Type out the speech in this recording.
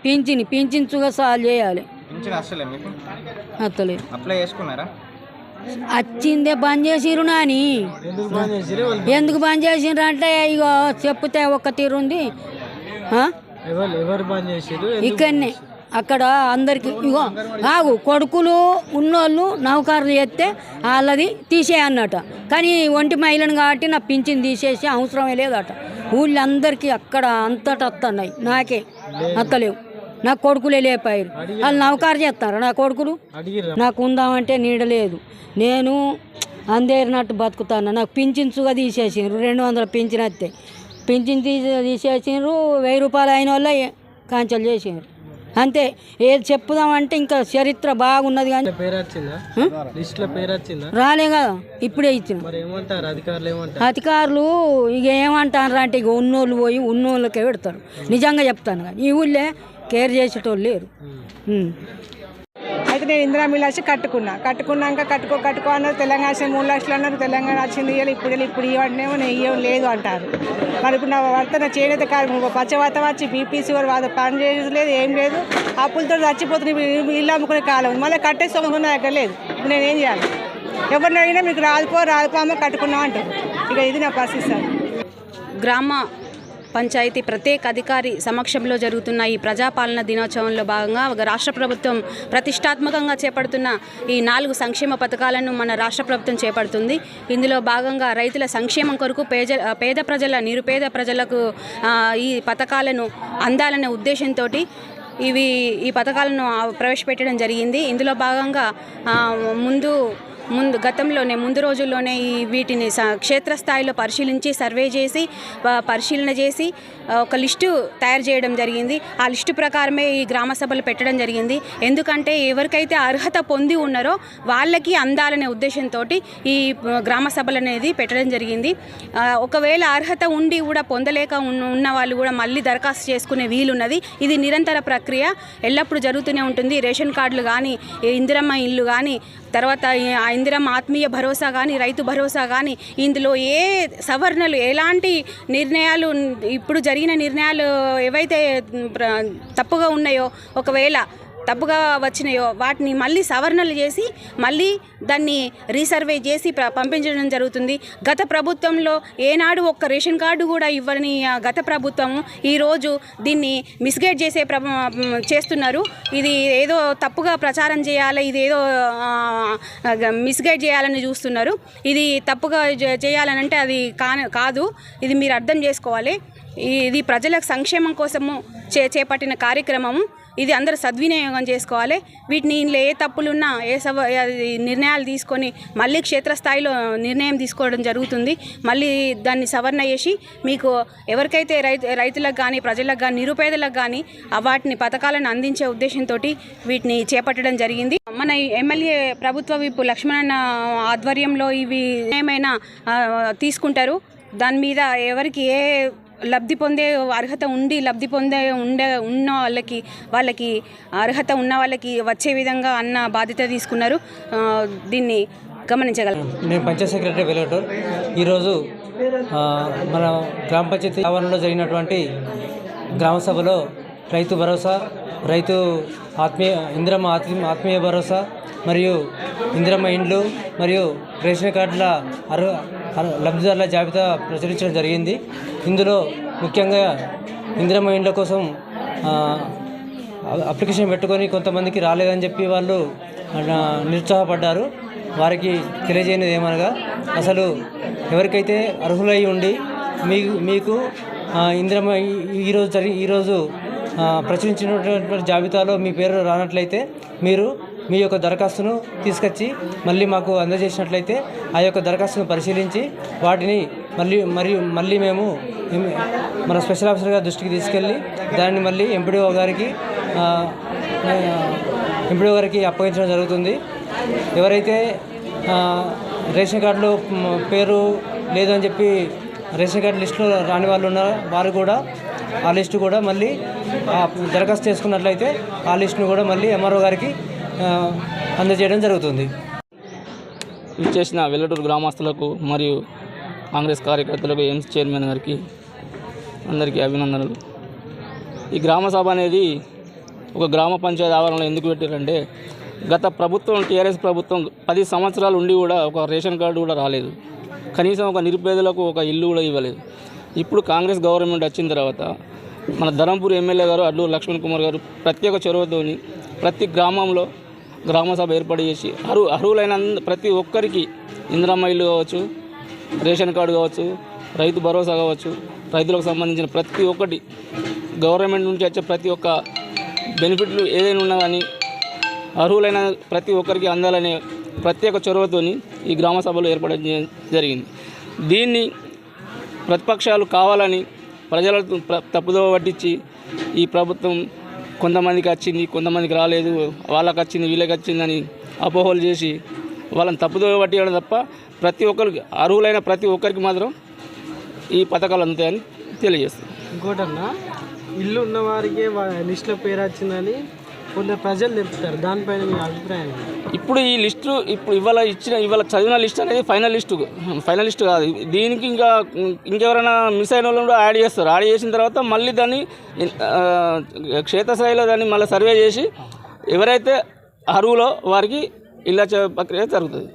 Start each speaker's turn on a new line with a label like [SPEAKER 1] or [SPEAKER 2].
[SPEAKER 1] పింఛన్సుగా solve చేయాలి. అత్తలేదు.
[SPEAKER 2] Apply చేసుకున్నారా?
[SPEAKER 1] వచ్చిందే బంద్ చేసిరు నాని. ఎందుకు బంద్ చేసిండ్రు అంటే ఇగో చెప్తే ఒక్క తీరుంది. ఇక్కడనే అక్కడ అందరికి ఇగో ఆగు కొడుకులు ఉన్నోళ్ళు నౌకర్లు చేస్తే వాళ్ళది తీసేయన్నట. కానీ ఒంటి మహిళను కాబట్టి నా పింఛన్ తీసేసి అవసరమే లేదట. ఊళ్ళందరికీ అక్కడ అంతటా వస్తున్నాయి, నాకే అత్తలేవు. నా కొడుకులే లేపారు. వాళ్ళు నౌకారు చేస్తారు నా కొడుకులు. నాకు ఉందామంటే నీడలేదు, నేను అందేరినట్టు బతుకుతాను. నాకు పింఛన్సుగా తీసేసిండ్రు. 200 పింఛన్ వస్తాయి. పింఛన్ తీసేసిండ్రు. 1000 రూపాయలు అయిన వాళ్ళ కాంచెలు చేసిండ్రు. అంతే. ఏది చెప్పుదామంటే ఇంకా చరిత్ర బాగున్నది. కానీ రాలే కదా, ఇప్పుడే ఇచ్చిన. అధికారులు ఇక ఏమంటారు అంటే ఇక ఉన్నోళ్ళు పోయి ఉన్నోళ్ళకే పెడతారు. నిజంగా చెప్తాను కానీ ఈ ఊళ్ళే కేర్ చేసేటోళ్ళు లేరు.
[SPEAKER 3] అయితే నేను ఇందిరా మిల్లాసి కట్టుకున్నాక కట్టుకో అన్నారు. తెలంగాణ 3 లక్షలు అన్నారు. తెలంగాణ వచ్చింది ఇప్పుడు ఇవ్వడనేమో నేను ఇవ్వం లేదు అంటారు. మరి ఇప్పుడు నా భర్త నా చేనేత కాదు పచ్చవాత వచ్చి బీపీసీ వారు పని చేయలేదు, ఏం లేదు. అప్పులతో చచ్చిపోతుంది. ఇల్లు అమ్ముకునే కాలం మళ్ళీ కట్టే సొమ్ము నా దగ్గర లేదు. ఇప్పుడు నేనేం చేయాలి? ఎవరిని అడిగినా మీకు రాదుకో అమ్మ కట్టుకున్నాం అంటారు. ఇక ఇది నా పరిస్థితి సార్.
[SPEAKER 4] గ్రామ పంచాయతీ ప్రత్యేక అధికారి సమక్షంలో జరుగుతున్న ఈ ప్రజాపాలన దినోత్సవంలో భాగంగా రాష్ట్ర ప్రభుత్వం ప్రతిష్టాత్మకంగా చేపడుతున్న ఈ 4 సంక్షేమ పథకాలను మన రాష్ట్ర ప్రభుత్వం చేపడుతుంది. ఇందులో భాగంగా రైతుల సంక్షేమం కొరకు పేద ప్రజల నిరుపేద ప్రజలకు ఈ పథకాలను అందాలనే ఉద్దేశంతో ఈ పథకాలను ప్రవేశపెట్టడం జరిగింది. ఇందులో భాగంగా ముందు రోజుల్లోనే వీటిని క్షేత్రస్థాయిలో పరిశీలించి సర్వే చేసి పరిశీలన చేసి ఒక లిస్టు తయారు చేయడం జరిగింది. ఆ లిస్టు ప్రకారమే ఈ గ్రామ సభలు పెట్టడం జరిగింది. ఎందుకంటే ఎవరికైతే అర్హత పొంది ఉన్నారో వాళ్ళకి అందాలనే ఉద్దేశంతో ఈ గ్రామ సభలు అనేది పెట్టడం జరిగింది. ఒకవేళ అర్హత ఉండి కూడా పొందలేక ఉన్న వాళ్ళు కూడా మళ్ళీ దరఖాస్తు చేసుకునే వీలున్నది. ఇది నిరంతర ప్రక్రియ, ఎల్లప్పుడూ జరుగుతూనే ఉంటుంది. రేషన్ కార్డులు కానీ, ఇందిరమ్మ ఇల్లు కానీ, తర్వాత ఇందిరమ్మ ఆత్మీయ భరోసా కానీ, రైతు భరోసా కానీ, ఇందులో ఏ సవరణలు ఎలాంటి నిర్ణయాలు ఇప్పుడు జరిగిన నిర్ణయాలు ఏవైతే తప్పుగా ఉన్నాయో, ఒకవేళ తప్పుగా వచ్చినాయో వాటిని మళ్ళీ సవరణలు చేసి మళ్ళీ దాన్ని రీసర్వే చేసి పంపించడం జరుగుతుంది. గత ప్రభుత్వంలో ఏనాడు ఒక్క రేషన్ కార్డు కూడా ఇవ్వని గత ప్రభుత్వము ఈరోజు దీన్ని మిస్గైడ్ చేస్తున్నారు. ఇది ఏదో తప్పుగా ప్రచారం చేయాలి, ఇది ఏదో మిస్గైడ్ చేయాలని చూస్తున్నారు. ఇది తప్పుగా చేయాలనంటే అది కాదు. ఇది మీరు అర్థం చేసుకోవాలి. ఇది ప్రజల సంక్షేమం కోసము చేపట్టిన కార్యక్రమము. ఇది అందరూ సద్వినియోగం చేసుకోవాలి. వీటిని ఇందులో ఏ తప్పులున్నా నిర్ణయాలు తీసుకొని మళ్ళీ క్షేత్రస్థాయిలో నిర్ణయం తీసుకోవడం జరుగుతుంది. మళ్ళీ దాన్ని సవరణ చేసి మీకు ఎవరికైతే రైతులకు కానీ, ప్రజలకు కానీ, నిరుపేదలకు కానీ వాటిని పథకాలను అందించే ఉద్దేశంతో వీటిని చేపట్టడం జరిగింది. మన ఎమ్మెల్యే ప్రభుత్వ విప్ లక్ష్మణన్న ఆధ్వర్యంలో ఇవి ఏమైనా తీసుకుంటారు. దాని మీద ఎవరికి ఏ లబ్ధి పొందే అర్హత ఉండి లబ్ధి ఉన్న వాళ్ళకి అర్హత ఉన్న వాళ్ళకి వచ్చే విధంగా అన్న బాధ్యత తీసుకున్నారు. దీన్ని గమనించగలం.
[SPEAKER 5] నేను పంచాయత్ సెక్రటరీ వెల్లటూర్. ఈరోజు మన గ్రామ పంచాయతీ ఆవరణలో జరిగినటువంటి గ్రామ సభలో రైతు భరోసా, ఇందిరమ్మ ఆత్మీయ భరోసా మరియు ఇందిరమ్మ ఇండ్లు మరియు రేషన్ కార్డుల లబ్ధిదారుల జాబితా ప్రచురించడం జరిగింది. ఇందులో ముఖ్యంగా ఇందిరమ్మ ఇండ్ల కోసం అప్లికేషన్ పెట్టుకొని కొంతమందికి రాలేదని చెప్పి వాళ్ళు నిరుత్సాహపడ్డారు. వారికి తెలియజేయనిది ఏమనగా, అసలు ఎవరికైతే అర్హులై ఉండి మీకు ఇందిరమ్మ ఈరోజు ప్రచురించినటువంటి జాబితాలో మీ పేరు రానట్లయితే మీరు మీ యొక్క దరఖాస్తును తీసుకొచ్చి మళ్ళీ మాకు అందజేసినట్లయితే ఆ యొక్క దరఖాస్తును పరిశీలించి వాటిని మళ్ళీ మేము మన స్పెషల్ ఆఫీసర్ గారి దృష్టికి తీసుకెళ్ళి దాన్ని మళ్ళీ ఎంపీడీఓ గారికి అప్పగించడం జరుగుతుంది. ఎవరైతే రేషన్ కార్డులో పేరు లేదని చెప్పి రేషన్ కార్డు లిస్టులో రాని వాళ్ళు ఉన్నారో వారు కూడా ఆ లిస్టు కూడా మళ్ళీ దరఖాస్తు చేసుకున్నట్లయితే ఆ లిస్టును కూడా మళ్ళీ ఎంఆర్ఓ గారికి అందజేయడం జరుగుతుంది.
[SPEAKER 6] ఇచ్చేసిన వెల్లటూరు గ్రామస్తులకు మరియు కాంగ్రెస్ కార్యకర్తలకు ఎయిమ్స్ చైర్మన్ గారికి అందరికీ అభినందనలు. ఈ గ్రామ సభ అనేది ఒక గ్రామ పంచాయతీ ఆవరణలో ఎందుకు పెట్టారంటే గత ప్రభుత్వం టీఆర్ఎస్ ప్రభుత్వం 10 సంవత్సరాలు ఉండి కూడా ఒక రేషన్ కార్డు కూడా రాలేదు. కనీసం ఒక నిరుపేదలకు ఒక ఇల్లు కూడా ఇవ్వలేదు. ఇప్పుడు కాంగ్రెస్ గవర్నమెంట్ వచ్చిన తర్వాత మన ధర్మపురి ఎమ్మెల్యే గారు అడ్లూరు లక్ష్మణ్ కుమార్ గారు ప్రత్యేక చొరవతోని ప్రతి గ్రామంలో గ్రామ సభ ఏర్పాటు చేసి అర్హులైన ప్రతి ఒక్కరికి ఇందిరమ్మ ఇల్లు కావచ్చు, రేషన్ కార్డు కావచ్చు, రైతు భరోసా కావచ్చు, రైతులకు సంబంధించిన ప్రతి ఒక్కటి గవర్నమెంట్ నుంచి వచ్చే ప్రతి ఒక్క బెనిఫిట్లు ఏదైనా ఉన్నా కానీ అర్హులైన ప్రతి ఒక్కరికి అందాలనే ప్రత్యేక చొరవతోని ఈ గ్రామ సభలు ఏర్పడడం జరిగింది. దీన్ని ప్రతిపక్షాలు కావాలని ప్రజలకు తప్పుదోవ పట్టించి ఈ ప్రభుత్వం కొంతమందికి వచ్చింది, కొంతమందికి రాలేదు, వాళ్ళకి వచ్చింది, వీళ్ళకి వచ్చిందని అపోహలు చేసి వాళ్ళని తప్పుదోవ పట్టించడం తప్ప ప్రతి ఒక్కరికి అర్హులైన ప్రతి ఒక్కరికి మాత్రం ఈ పథకాలు అందుతాయని తెలియజేస్తుంది.
[SPEAKER 2] ఇంకోటన్నా, ఇల్లు ఉన్న వారికి లిస్టులో పేరు వచ్చిందని కొందరు ప్రజలు చెప్తారు, దానిపైన మీ అభిప్రాయం?
[SPEAKER 6] ఇప్పుడు ఈ లిస్టు ఇవాళ చదివిన లిస్ట్ అనేది ఫైనల్ లిస్టు కాదు. దీనికి ఇంకెవరైనా మిస్ అయిన వాళ్ళు కూడా యాడ్ చేస్తారు. యాడ్ చేసిన తర్వాత మళ్ళీ దాన్ని క్షేత్రస్థాయిలో దాన్ని మళ్ళీ సర్వే చేసి ఎవరైతే అర్హులో వారికి ఇల్లు ప్రక్రియ జరుగుతుంది.